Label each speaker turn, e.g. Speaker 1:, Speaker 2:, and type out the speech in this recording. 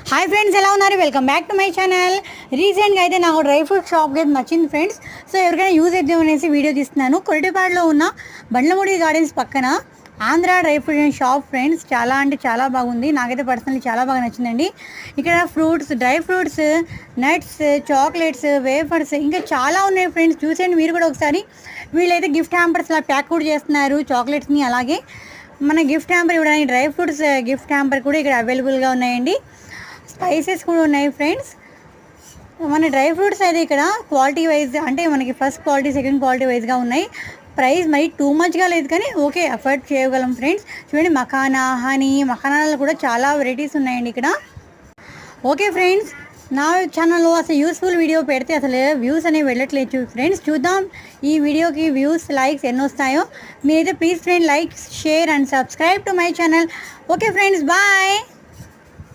Speaker 1: Hi friends, ఎలా ఉన్నారు? Welcome back to my channel. రీసెంట్గా అయితే నాకు డ్రై ఫ్రూట్ షాప్కి అయితే నచ్చింది ఫ్రెండ్స్. సో ఎవరికైనా యూజ్ అవుతాం అనేసి వీడియో తీస్తున్నాను. కొరటిపాడులో ఉన్న బండ్లమూడి గార్డెన్స్ పక్కన Andhra dry fruit shop friends. చాలా అంటే చాలా బాగుంది. నాకైతే పర్సనల్లీ చాలా బాగా నచ్చిందండి. ఇక్కడ fruits, dry fruits, nuts, chocolates, wafers ఇంకా చాలా ఉన్నాయి ఫ్రెండ్స్. చూసేయండి మీరు కూడా ఒకసారి. వీళ్ళైతే గిఫ్ట్ హ్యాంపర్స్ అలా ప్యాక్ కూడా చేస్తున్నారు చాక్లెట్స్ని. అలాగే మన గిఫ్ట్ హ్యాంపర్ ఇవ్వడానికి డ్రై ఫ్రూట్స్ గిఫ్ట్ హ్యాంపర్ కూడా ఇక్కడ అవైలబుల్గా ఉన్నాయండి. స్పైసెస్ కూడా ఉన్నాయి ఫ్రెండ్స్. మన డ్రై ఫ్రూట్స్ అయితే ఇక్కడ క్వాలిటీ వైజ్ అంటే మనకి ఫస్ట్ క్వాలిటీ, సెకండ్ క్వాలిటీ వైజ్గా ఉన్నాయి. ప్రైస్ మరి టూ మచ్గా లేదు కానీ ఓకే, అఫోర్డ్ చేయగలం ఫ్రెండ్స్. చూడండి, మఖానా, హనీ, మఖానాలు కూడా చాలా వెరైటీస్ ఉన్నాయండి ఇక్కడ. ఓకే ఫ్రెండ్స్, నా ఛానల్లో అసలు యూస్ఫుల్ వీడియో పెడితే అసలు వ్యూస్ అనేవి వెళ్ళట్లేదు ఫ్రెండ్స్. చూద్దాం ఈ వీడియోకి వ్యూస్, లైక్స్ ఎన్ని వస్తాయో. మీరైతే please friend like, share and subscribe to my channel. Okay friends, bye.